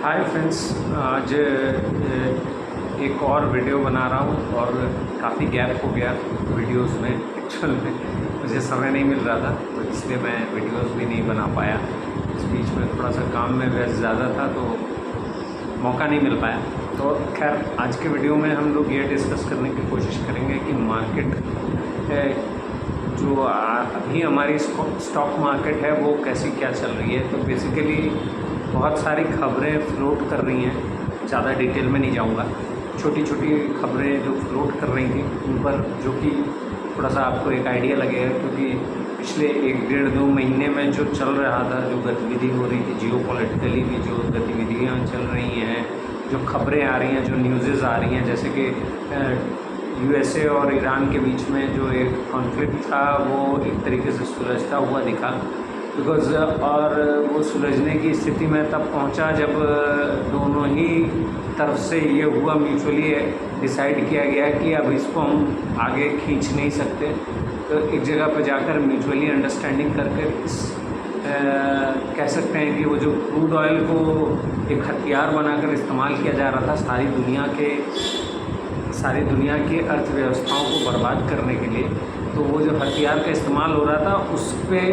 Hi friends. आज एक और वीडियो बना रहा हूँ और काफ़ी गैप हो गया वीडियोस में। एक्चुअल में मुझे समय नहीं मिल रहा था, तो इसलिए मैं वीडियोस भी नहीं बना पाया। इस बीच में थोड़ा सा काम में व्यस्त ज़्यादा था, तो मौका नहीं मिल पाया। तो खैर, आज के वीडियो में हम लोग ये डिस्कस करने की कोशिश करेंगे कि मार्केट जो अभी हमारी स्टॉक मार्केट है वो कैसी क्या चल रही है। तो बेसिकली बहुत सारी खबरें फ्लोट कर रही हैं, ज़्यादा डिटेल में नहीं जाऊंगा। छोटी छोटी खबरें जो फ्लोट कर रही थी उन पर, जो कि थोड़ा सा आपको एक आइडिया लगेगा, क्योंकि पिछले 1-1.5-2 महीने में जो चल रहा था, जो गतिविधि हो रही थी, जियो पॉलिटिकली भी जो गतिविधियाँ चल रही हैं, जो खबरें आ रही हैं, जो न्यूज़ेज़ आ रही हैं, जैसे कि यूएसए और ईरान के बीच में जो एक कॉन्फ्लिक्ट था वो एक तरीके से सुलझता हुआ दिखा। बिकॉज़ और वो सुलझने की स्थिति में तब पहुंचा जब दोनों ही तरफ से ये हुआ, म्यूचुअली डिसाइड किया गया कि अब इसको हम आगे खींच नहीं सकते। तो एक जगह पर जाकर म्यूचुअली अंडरस्टैंडिंग करके इस कह सकते हैं कि वो जो क्रूड ऑयल को एक हथियार बनाकर इस्तेमाल किया जा रहा था सारी दुनिया की अर्थव्यवस्थाओं को बर्बाद करने के लिए, तो वो जो हथियार का इस्तेमाल हो रहा था उस पर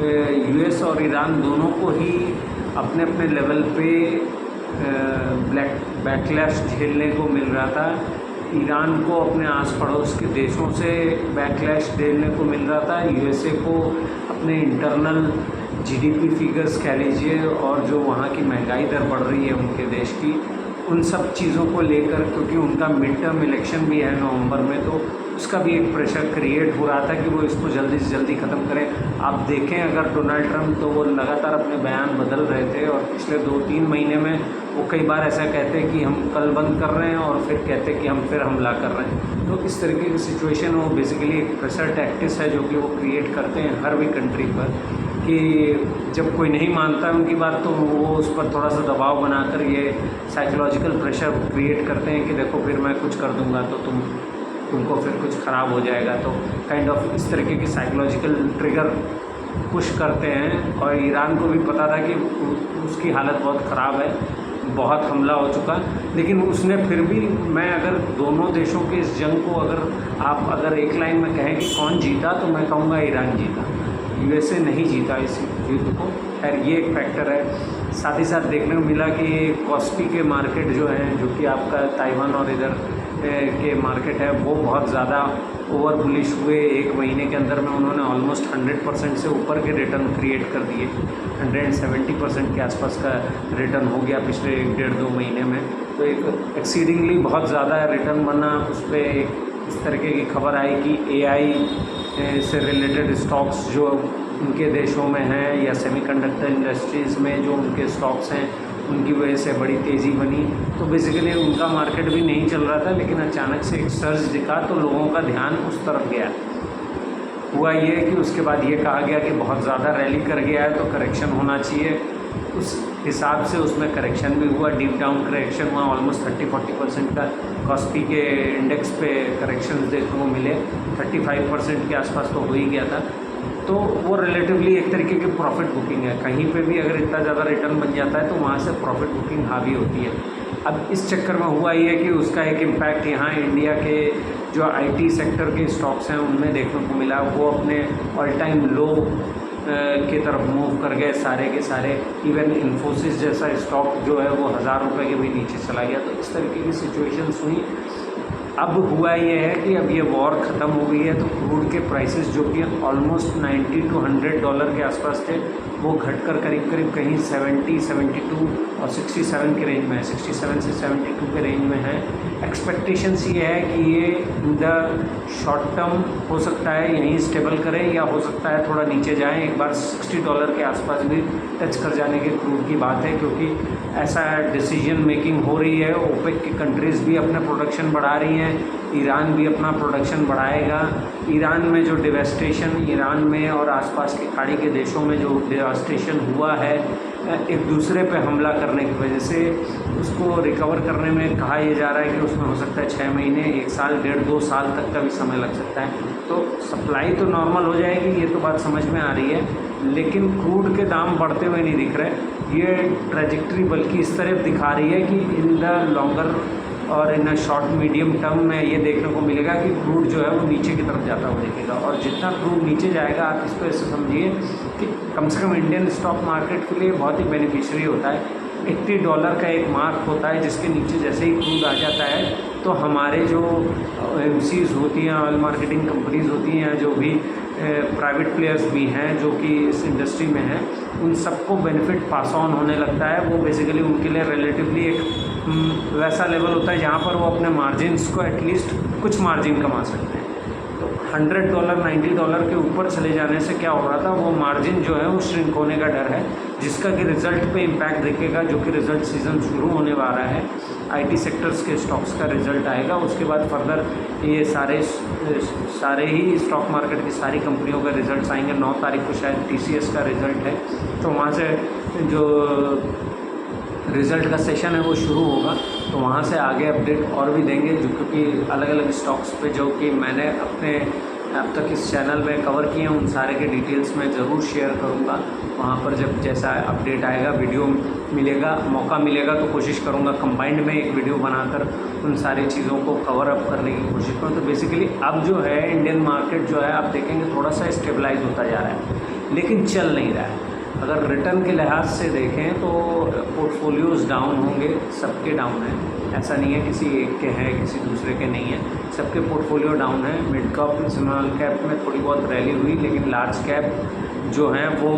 यूएस और ईरान दोनों को ही अपने अपने लेवल पे बैकलैश झेलने को मिल रहा था। ईरान को अपने आस पड़ोस के देशों से बैकलैश झेलने को मिल रहा था, यूएसए को अपने इंटरनल जीडीपी फिगर्स कह लीजिए, और जो वहाँ की महंगाई दर बढ़ रही है उनके देश की, उन सब चीज़ों को लेकर, क्योंकि उनका मिड टर्म इलेक्शन भी है नवंबर में, तो उसका भी एक प्रेशर क्रिएट हो रहा था कि वो इसको जल्दी से जल्दी ख़त्म करें। आप देखें अगर डोनाल्ड ट्रंप, तो वो लगातार अपने बयान बदल रहे थे, और पिछले 2-3 महीने में वो कई बार ऐसा कहते हैं कि हम कल बंद कर रहे हैं और फिर कहते हैं कि हम फिर हमला कर रहे हैं। तो इस तरीके की सिचुएशन, वो बेसिकली एक प्रेशर टैक्टिस है जो कि वो क्रिएट करते हैं हर भी कंट्री पर, कि जब कोई नहीं मानता है उनकी बात तो वो उस पर थोड़ा सा दबाव बनाकर ये साइकोलॉजिकल प्रेशर क्रिएट करते हैं कि देखो फिर मैं कुछ कर दूंगा तो तुमको फिर कुछ ख़राब हो जाएगा। तो काइंड ऑफ इस तरीके की साइकोलॉजिकल ट्रिगर पुश करते हैं। और ईरान को भी पता था कि उसकी हालत बहुत ख़राब है, बहुत हमला हो चुका, लेकिन उसने फिर भी, मैं अगर दोनों देशों के इस जंग को अगर एक लाइन में कहें कि कौन जीता, तो मैं कहूँगा ईरान जीता। यूएसए नहीं जीता इस युद्ध को। खैर, ये एक फैक्टर है। साथ ही साथ देखने को मिला कि कॉस्पी के मार्केट जो हैं, जो कि आपका ताइवान और इधर के मार्केट है, वो बहुत ज़्यादा ओवर बुलिश हुए। एक महीने के अंदर में उन्होंने ऑलमोस्ट 100% से ऊपर के रिटर्न क्रिएट कर दिए। 170% के आसपास का रिटर्न हो गया पिछले 1-1.5-2 महीने में। तो एक एक्सीडिंगली बहुत ज़्यादा रिटर्न बना। उस पर इस तरीके की खबर आई कि एआई से रिलेटेड स्टॉक्स जो उनके देशों में हैं, या सेमीकंडक्टर इंडस्ट्रीज़ में जो उनके स्टॉक्स हैं, उनकी वजह से बड़ी तेज़ी बनी। तो बेसिकली उनका मार्केट भी नहीं चल रहा था, लेकिन अचानक से एक सर्ज दिखा तो लोगों का ध्यान उस तरफ गया। हुआ ये कि उसके बाद ये कहा गया कि बहुत ज़्यादा रैली कर गया है तो करेक्शन होना चाहिए। उस हिसाब से उसमें करेक्शन भी हुआ, डीप डाउन करेक्शन हुआ। ऑलमोस्ट 30-40% का कॉस्पी के इंडेक्स पे करेक्शन देखने को मिले। 35% के आसपास तो हो ही गया था। तो वो रिलेटिवली एक तरीके की प्रॉफिट बुकिंग है। कहीं पे भी अगर इतना ज़्यादा रिटर्न बन जाता है तो वहाँ से प्रॉफिट बुकिंग हावी होती है। अब इस चक्कर में हुआ ये कि उसका एक इम्पैक्ट यहाँ इंडिया के जो आईटी सेक्टर के स्टॉक्स हैं उनमें देखने को मिला। वो अपने ऑल टाइम लो की तरफ मूव कर गए सारे के सारे। इवन इन्फोसिस जैसा स्टॉक जो है वो 1000 रुपये के भी नीचे चला गया। तो इस तरीके की सिचुएशंस हुई। अब हुआ ये है कि अब ये वॉर ख़त्म हो गई है, तो क्रूड के प्राइसेस जो कि ऑलमोस्ट $90-100 के आसपास थे, वो घटकर करीब करीब कहीं 70, 72 और 67 के रेंज में है। 67 से 72 के रेंज में है। एक्सपेक्टेशंस ये है कि ये इन द शॉर्ट टर्म हो सकता है यहीं स्टेबल करें, या हो सकता है थोड़ा नीचे जाएं। एक बार $60 के आसपास भी टच कर जाने के क्रूड की बात है, क्योंकि ऐसा डिसीजन मेकिंग हो रही है। ओपेक की कंट्रीज़ भी अपना प्रोडक्शन बढ़ा रही हैं, ईरान भी अपना प्रोडक्शन बढ़ाएगा। ईरान में जो डिवेस्टेशन, ईरान में और आसपास की खाड़ी के देशों में जो डिवेस्टेशन हुआ है एक दूसरे पे हमला करने की वजह से, उसको रिकवर करने में कहा यह जा रहा है कि उसमें हो सकता है 6 महीने, 1 साल, 1.5-2 साल तक का भी समय लग सकता है। तो सप्लाई तो नॉर्मल हो जाएगी, ये तो बात समझ में आ रही है, लेकिन क्रूड के दाम बढ़ते हुए नहीं दिख रहे। ये ट्रेजेक्ट्री बल्कि इस तरफ दिखा रही है कि इन द लॉन्गर और इन शॉर्ट मीडियम टर्म में ये देखने को मिलेगा कि क्रूड जो है वो नीचे की तरफ जाता हुआ दिखेगा। और जितना क्रूड नीचे जाएगा आप इसको ऐसे समझिए कि कम से कम इंडियन स्टॉक मार्केट के लिए बहुत ही बेनिफिशियरी होता है। $80 का एक मार्क होता है जिसके नीचे जैसे ही क्रूड आ जाता है तो हमारे जो एमसीज होती हैं, ऑयल मार्केटिंग कंपनीज होती हैं, जो भी प्राइवेट प्लेयर्स भी हैं जो कि इस इंडस्ट्री में हैं, उन सबको बेनिफिट पास ऑन होने लगता है। वो बेसिकली उनके लिए रिलेटिवली एक वैसा लेवल होता है जहाँ पर वो अपने मार्जिन्स को एटलीस्ट कुछ मार्जिन कमा सकते हैं। तो $100 $90 के ऊपर चले जाने से क्या हो रहा था, वो मार्जिन जो है वो श्रिंक होने का डर है, जिसका कि रिज़ल्ट पे इम्पैक्ट दिखेगा, जो कि रिज़ल्ट सीज़न शुरू होने वाला है। आईटी सेक्टर्स के स्टॉक्स का रिज़ल्ट आएगा, उसके बाद फर्दर ये सारे ही स्टॉक मार्केट की सारी कंपनियों का रिज़ल्ट आएंगे। 9 तारीख को शायद TCS का रिज़ल्ट है, तो वहाँ से जो रिज़ल्ट का सेशन है वो शुरू होगा, तो वहाँ से आगे अपडेट और भी देंगे, जो क्योंकि अलग अलग स्टॉक्स पे जो कि मैंने अपने अब तक इस चैनल में कवर किए हैं उन सारे के डिटेल्स मैं ज़रूर शेयर करूँगा। वहाँ पर जब जैसा अपडेट आएगा, वीडियो मिलेगा, मौका मिलेगा तो कोशिश करूँगा कंबाइंड में एक वीडियो बनाकर उन सारी चीज़ों को कवर अप करने की कोशिश करूँ। तो बेसिकली अब जो है इंडियन मार्केट जो है आप देखेंगे थोड़ा सा स्टेबलाइज होता जा रहा है, लेकिन चल नहीं रहा है। अगर रिटर्न के लिहाज से देखें तो पोर्टफोलियोज़ डाउन होंगे, सबके डाउन हैं, ऐसा नहीं है किसी एक के हैं किसी दूसरे के नहीं है, सबके पोर्टफोलियो डाउन है। मिड कैप स्मॉल कैप में थोड़ी बहुत रैली हुई, लेकिन लार्ज कैप जो हैं वो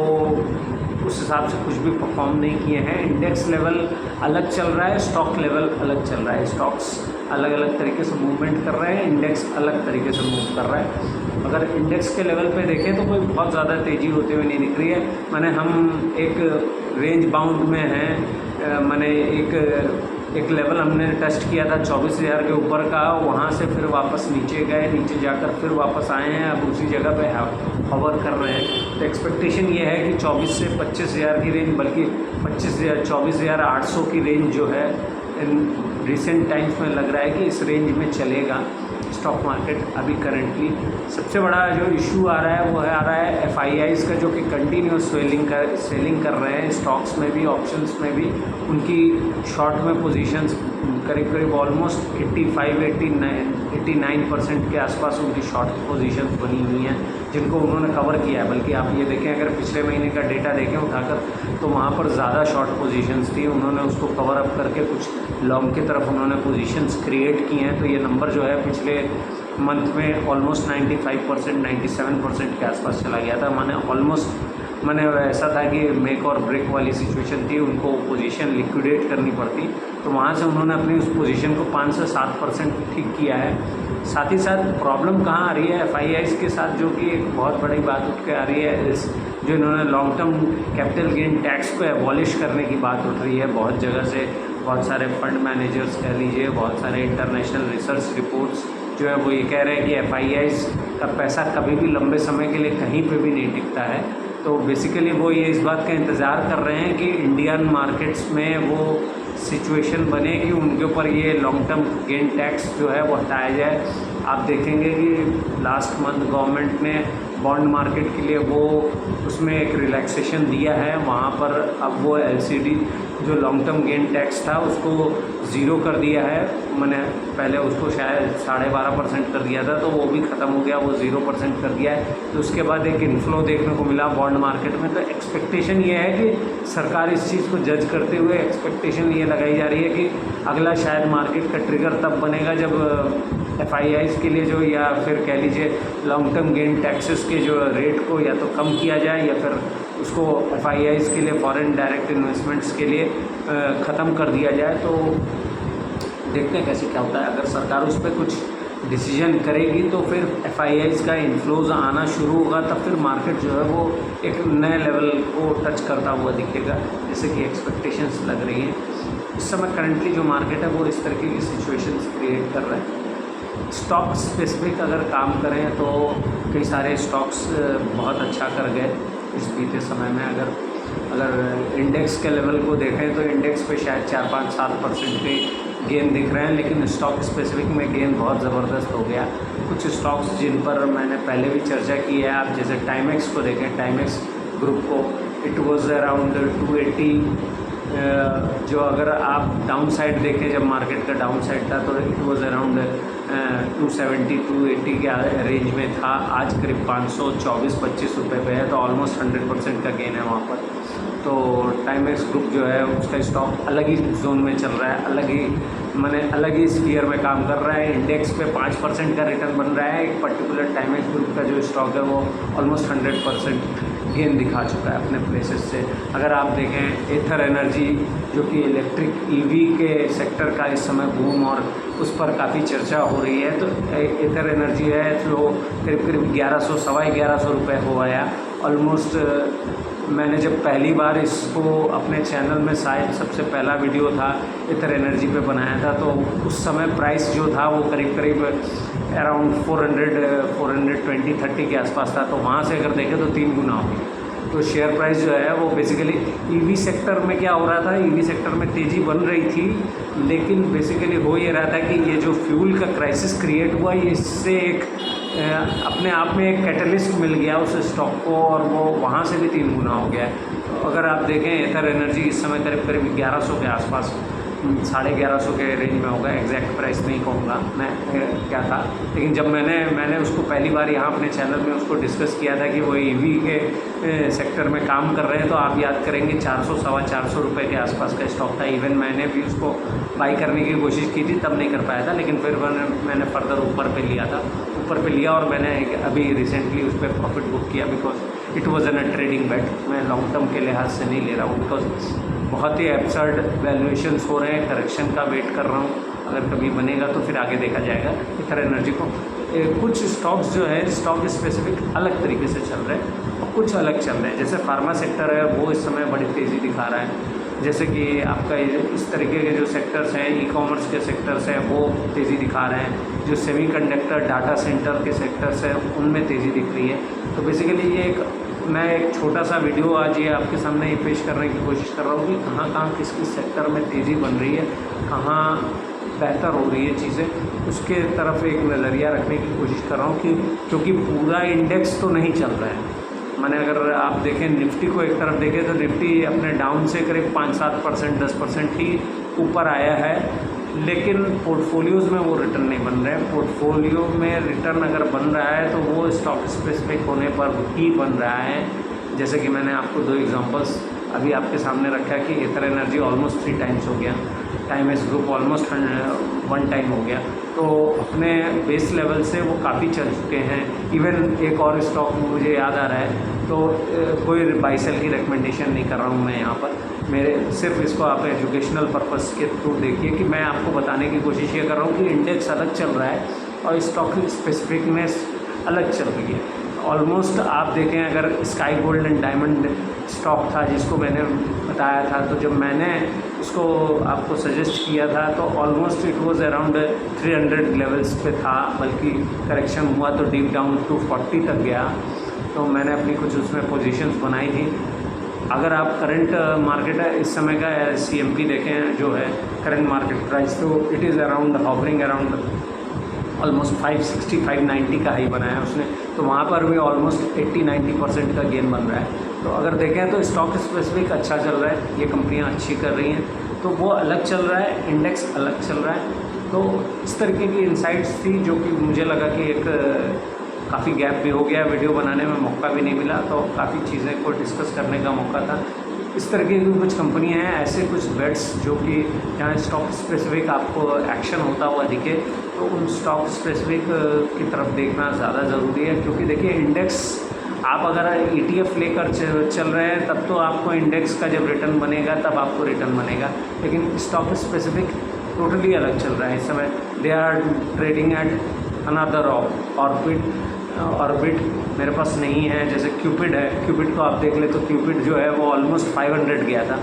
उस हिसाब से कुछ भी परफॉर्म नहीं किए हैं। इंडेक्स लेवल अलग चल रहा है, स्टॉक लेवल अलग चल रहा है, स्टॉक्स अलग अलग तरीके से मूवमेंट कर रहे हैं, इंडेक्स अलग तरीके से मूव कर रहा है। अगर इंडेक्स के लेवल पे देखें तो कोई बहुत ज़्यादा तेज़ी होते हुए नहीं दिख रही है। माने हम एक रेंज बाउंड में हैं, माने एक लेवल हमने टेस्ट किया था 24,000 के ऊपर का, वहाँ से फिर वापस नीचे गए, नीचे जाकर फिर वापस आए हैं, अब उसी जगह पे हवर कर रहे हैं। तो एक्सपेक्टेशन ये है कि 24 से 25,000 की रेंज, बल्कि 24,800 की रेंज जो है इन रिसेंट टाइम्स में लग रहा है कि इस रेंज में चलेगा स्टॉक मार्केट अभी करंटली। सबसे बड़ा जो इशू आ रहा है वो आ रहा है FIIs का, जो कि कंटिन्यूस सेलिंग कर रहे हैं स्टॉक्स में भी, ऑप्शंस में भी। उनकी शॉर्ट में पोजीशंस करीब ऑलमोस्ट 89% के आसपास उनकी शॉर्ट पोजीशंस बनी हुई हैं, जिनको उन्होंने कवर किया है। बल्कि आप ये देखें, अगर पिछले महीने का डेटा देखें उठाकर, तो वहाँ पर ज़्यादा शॉर्ट पोजीशंस थी, उन्होंने उसको कवर अप करके कुछ लॉन्ग की तरफ उन्होंने पोजीशंस क्रिएट की हैं। तो ये नंबर जो है पिछले मंथ में ऑलमोस्ट 95% 97% के आसपास चला गया था। माने ऐसा था कि मेक और ब्रेक वाली सिचुएशन थी, उनको पोजीशन लिक्विडेट करनी पड़ती, तो वहाँ से उन्होंने अपनी उस पोजीशन को 5 से 7% ठीक किया है। साथ ही साथ प्रॉब्लम कहाँ आ रही है FIIs के साथ, जो कि एक बहुत बड़ी बात उठ के आ रही है, जो इन्होंने long term capital gain tax को एबॉलिश करने की बात उठ रही है बहुत जगह से। बहुत सारे फंड मैनेजर्स कह लीजिए, बहुत सारे इंटरनेशनल रिसर्च रिपोर्ट्स जो है वो ये कह रहे हैं कि FIIs का पैसा कभी भी लंबे समय के लिए कहीं पे भी नहीं टिकता है। तो बेसिकली वो ये इस बात का इंतज़ार कर रहे हैं कि इंडियन मार्केट्स में वो सिचुएशन बने कि उनके ऊपर ये लॉन्ग टर्म गेन टैक्स जो है वो हटाया जाए। आप देखेंगे कि लास्ट मंथ गवर्नमेंट ने बॉन्ड मार्केट के लिए वो उसमें एक रिलैक्सेशन दिया है, वहाँ पर अब वो LCD जो लॉन्ग टर्म गेन टैक्स था उसको ज़ीरो कर दिया है। मैंने पहले उसको शायद 12.5% कर दिया था, तो वो भी ख़त्म हो गया, वो 0% कर दिया है। तो उसके बाद एक इन्फ्लो देखने को मिला बॉन्ड मार्केट में। तो एक्सपेक्टेशन ये है कि सरकार इस चीज़ को जज करते हुए एक्सपेक्टेशन ये लगाई जा रही है कि अगला शायद मार्केट का ट्रिगर तब बनेगा जब FIIs के लिए जो, या फिर कह लीजिए लॉन्ग टर्म गेन टैक्सेस के जो रेट को या तो कम किया जाए, या फिर उसको FIIs के लिए, फॉरेन डायरेक्ट इन्वेस्टमेंट्स के लिए ख़त्म कर दिया जाए। तो देखते हैं कैसे क्या होता है। अगर सरकार उस पर कुछ डिसीजन करेगी तो फिर FIIs का इन्फ्लोज आना शुरू होगा, तब फिर मार्केट जो है वो एक नए लेवल को टच करता हुआ दिखेगा, जैसे कि एक्सपेक्टेशंस लग रही हैं। इस समय करंटली जो मार्केट है वो इस तरीके की सिचुएशंस क्रिएट कर रहा है। स्टॉक स्पेसिफिक अगर काम करें तो कई सारे स्टॉक्स बहुत अच्छा कर गए इस बीते समय में। अगर इंडेक्स के लेवल को देखें तो इंडेक्स पे शायद 4-5-7% के गेन दिख रहे हैं, लेकिन स्टॉक स्पेसिफिक में गेन बहुत ज़बरदस्त हो गया। कुछ स्टॉक्स जिन पर मैंने पहले भी चर्चा की है, आप जैसे टाइमेक्स को देखें, टाइमेक्स ग्रुप को, इट वाज अराउंड 280। जो अगर आप डाउन साइड देखें, जब मार्केट का डाउन साइड था तो इट वाज अराउंड 270 280 के रेंज में था। आज करीब 524-25 रुपये पे है, तो ऑलमोस्ट 100% का गेन है वहाँ पर। तो टाइमेक्स ग्रुप जो है उसका स्टॉक अलग ही जोन में चल रहा है, अलग ही स्फीयर में काम कर रहा है। इंडेक्स पे 5% का रिटर्न बन रहा है। एक पर्टिकुलर टाइमेक्स ग्रुप का जो स्टॉक है वो ऑलमोस्ट 100% गेन दिखा चुका है अपने प्लेसेस से। अगर आप देखें एथर एनर्जी, जो कि इलेक्ट्रिक ईवी के सेक्टर का इस समय बूम और उस पर काफ़ी चर्चा हो रही है, तो एथर एनर्जी है जो करीब 1100 सवा 1100 रुपये हो आया ऑलमोस्ट। मैंने जब पहली बार इसको अपने चैनल में शायद सबसे पहला वीडियो था एथर एनर्जी पे बनाया था, तो उस समय प्राइस जो था वो करीब अराउंड 420-30 के आसपास था। तो वहाँ से अगर देखें तो 3 गुना हो गया। तो शेयर प्राइस जो है वो बेसिकली ईवी सेक्टर में क्या हो रहा था, ईवी सेक्टर में तेज़ी बन रही थी, लेकिन बेसिकली हो ये रहा था कि ये जो फ्यूल का क्राइसिस क्रिएट हुआ, ये इससे एक अपने आप में एक कैटलिस्ट मिल गया उस स्टॉक को, और वो वहाँ से भी 3 गुना हो गया है। तो अगर आप देखें एथर एनर्जी इस समय करीब 1100 के आसपास, 1150 के रेंज में होगा। एग्जैक्ट प्राइस नहीं कहूँगा मैं क्या था, लेकिन जब मैंने उसको पहली बार यहाँ अपने चैनल में उसको डिस्कस किया था कि वो ईवी के सेक्टर में काम कर रहे हैं, तो आप याद करेंगे 400 सवा 400 रुपये के आसपास का स्टॉक था। इवन मैंने भी उसको बाई करने की कोशिश की थी, तब नहीं कर पाया था, लेकिन फिर मैंने फर्दर ऊपर पे लिया और मैंने अभी रिसेंटली उस पर प्रॉफिट बुक किया, because it was an a trading bet. मैं लॉन्ग टर्म के लिहाज से नहीं ले रहा हूँ, बिकॉज बहुत ही एब्सर्ड वैल्यूएशंस हो रहे हैं। करेक्शन का वेट कर रहा हूँ, अगर कभी बनेगा तो फिर आगे देखा जाएगा। एथर एनर्जी को कुछ स्टॉक्स जो है स्टॉक स्पेसिफिक अलग तरीके से चल रहे हैं और कुछ अलग चल रहे हैं। जैसे फार्मा सेक्टर है वो इस समय बड़ी तेज़ी दिखा रहा है। जैसे कि आपका इस तरीके के जो सेक्टर्स हैं, ई कॉमर्स के सेक्टर्स हैं, वो तेज़ी दिखा रहे हैं। जो सेमीकंडक्टर डाटा सेंटर के सेक्टर्स हैं उनमें तेज़ी दिख रही है। तो बेसिकली ये मैं एक छोटा सा वीडियो आज ये आपके सामने ये पेश करने की कोशिश कर रहा हूँ कि कहाँ किस सेक्टर में तेज़ी बन रही है, कहाँ बेहतर हो रही है चीज़ें, उसके तरफ एक नज़रिया रखने की कोशिश कर रहा हूँ कि क्योंकि पूरा इंडेक्स तो नहीं चल रहा है। मैंने अगर आप देखें निफ्टी को एक तरफ देखें तो निफ्टी अपने डाउन से करीब 5-7% 10% ही ऊपर आया है, लेकिन पोर्टफोलियोज़ में वो रिटर्न नहीं बन रहे हैं। पोर्टफोलियो में रिटर्न अगर बन रहा है तो वो स्टॉक स्पेसिफिक होने पर ही बन रहा है। जैसे कि मैंने आपको 2 एग्जांपल्स अभी आपके सामने रखा कि एथर एनर्जी ऑलमोस्ट 3 टाइम्स हो गया, टाइमेक्स ग्रुप ऑलमोस्ट 1 टाइम हो गया। तो अपने बेस लेवल से वो काफ़ी चल चुके हैं। इवन एक और स्टॉक मुझे याद आ रहा है, तो कोई बाई सेल की रिकमेंडेशन नहीं कर रहा हूँ मैं यहाँ पर, मेरे सिर्फ इसको आप एजुकेशनल पर्पस के थ्रू देखिए कि मैं आपको बताने की कोशिश ये कर रहा हूँ कि इंडेक्स अलग चल रहा है और स्टॉक स्पेसिफिकनेस अलग चल रही है। ऑलमोस्ट आप देखें अगर sky gold and diamond stock था जिसको मैंने बताया था, तो जब मैंने उसको आपको सजेस्ट किया था तो almost it was around 300 levels पे था, बल्कि करेक्शन हुआ तो डीप डाउन 240 तक गया। तो मैंने अपनी कुछ उसमें पोजीशंस बनाई थी। अगर आप करंट मार्केट है इस समय का CMP देखें जो है करंट मार्केट प्राइस, तो it is around hovering around almost 560 590 का हाई बनाया उसने, तो वहाँ पर भी ऑलमोस्ट 80-90% का गेन बन रहा है। तो अगर देखें तो स्टॉक स्पेसिफिक अच्छा चल रहा है, ये कंपनियाँ अच्छी कर रही हैं, तो वो अलग चल रहा है, इंडेक्स अलग चल रहा है। तो इस तरीके की इंसाइट्स थी जो कि मुझे लगा कि एक काफ़ी गैप भी हो गया, वीडियो बनाने में मौका भी नहीं मिला, तो काफ़ी चीज़ें को डिस्कस करने का मौका था। इस तरीके की कुछ कंपनियां हैं, ऐसे कुछ बेट्स जो कि जहाँ स्टॉक स्पेसिफिक आपको एक्शन होता हुआ दिखे, तो उन स्टॉक स्पेसिफिक की तरफ देखना ज़्यादा ज़रूरी है। क्योंकि देखिए इंडेक्स आप अगर ETF लेकर चल रहे हैं तब तो आपको इंडेक्स का जब रिटर्न बनेगा तब आपको रिटर्न बनेगा, लेकिन स्टॉक स्पेसिफिक टोटली अलग चल रहा है इस समय। They are trading at another orbit मेरे पास नहीं है। जैसे क्यूपिड है, क्यूपिड को आप देख ले तो क्यूपिड जो है वो ऑलमोस्ट 500 गया था।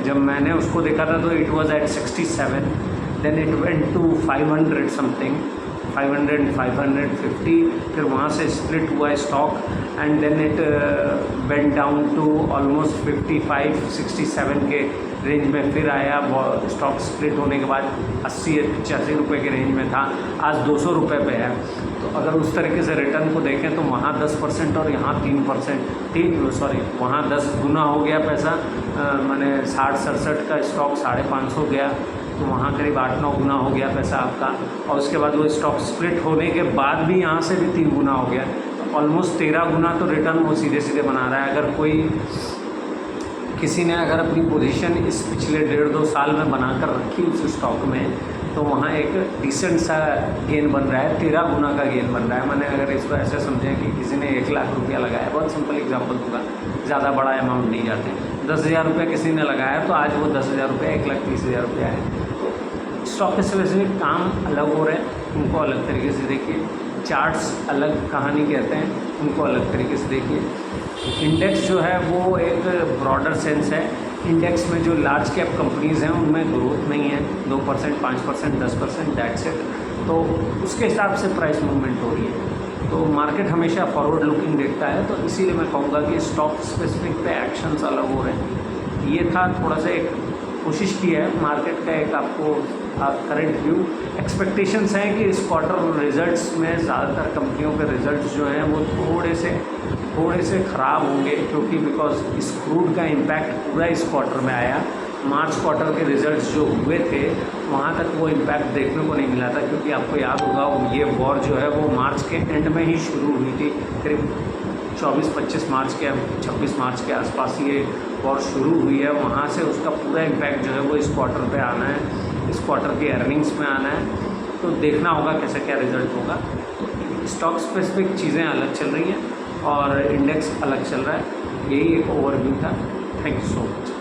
जब मैंने उसको देखा था तो it was at 67, then it went to 500 something, 500, 550, फिर वहाँ से स्प्लिट हुआ stock and then it went down to almost 55, 67 के रेंज में फिर आया। स्टॉक स्प्लिट होने के बाद 80 या 85 रुपये के रेंज में था, आज 200 रुपये पे है। तो अगर उस तरीके से रिटर्न को देखें तो वहाँ 10% और यहाँ 3%, वहाँ 10 गुना हो गया पैसा, मैंने 60-67 का स्टॉक 550 गया, तो वहाँ करीब 8-9 गुना हो गया पैसा आपका। और उसके बाद वो स्टॉक स्प्लिट होने के बाद भी यहाँ से भी 3 गुना हो गया, तो ऑलमोस्ट 13 गुना तो रिटर्न वो सीधे सीधे बना रहा है। अगर कोई किसी ने अगर अपनी पोजीशन इस पिछले 1.5-2 साल में बनाकर रखी उस स्टॉक में, तो वहाँ एक डिसेंट सा गेन बन रहा है, 13 गुना का गेन बन रहा है। मैंने अगर इसको ऐसे समझें कि किसी ने 1 लाख रुपया लगाया, बहुत सिंपल एग्जांपल दूंगा, ज़्यादा बड़ा अमाउंट नहीं जाते, 10,000 रुपये किसी ने लगाया तो आज वो 10,000 रुपये 1,30,000 रुपया है। तो स्टॉक के स्पेसिफिक काम अलग हो रहे हैं, उनको अलग तरीके से देखिए। चार्ट्स अलग कहानी कहते हैं, उनको अलग तरीके से देखिए। इंडेक्स जो है वो एक ब्रॉडर सेंस है। इंडेक्स में जो लार्ज कैप कंपनीज़ हैं उनमें ग्रोथ नहीं है, 2%, 5%, 10%, दैट्स इट। तो उसके हिसाब से प्राइस मूवमेंट हो रही है। तो मार्केट हमेशा फॉरवर्ड लुकिंग देखता है, तो इसीलिए मैं कहूँगा कि स्टॉक स्पेसिफिक पे एक्शंस अलग हो रहे हैं। ये था थोड़ा सा एक कोशिश की है मार्केट का एक आपको करंट व्यू। एक्सपेक्टेशंस हैं कि इस क्वार्टर रिजल्ट्स में ज़्यादातर कंपनियों के रिजल्ट्स जो हैं वो थोड़े से ख़राब होंगे, क्योंकि बिकॉज इस क्रूड का इम्पैक्ट पूरा इस क्वार्टर में आया। मार्च क्वार्टर के रिजल्ट्स जो हुए थे वहाँ तक वो इम्पैक्ट देखने को नहीं मिला था, क्योंकि आपको याद होगा ये वॉर जो है वो मार्च के एंड में ही शुरू हुई थी। करीब 24-25 मार्च के 26 मार्च के आसपास ये वॉर शुरू हुई है। वहाँ से उसका पूरा इम्पैक्ट जो है वो इस क्वार्टर पे आना है, इस क्वार्टर की अर्निंग्स में आना है। तो देखना होगा कैसे क्या रिज़ल्ट होगा। स्टॉक स्पेसिफिक चीज़ें अलग चल रही हैं और इंडेक्स अलग चल रहा है। यही एक ओवरव्यू था। Thank you so much.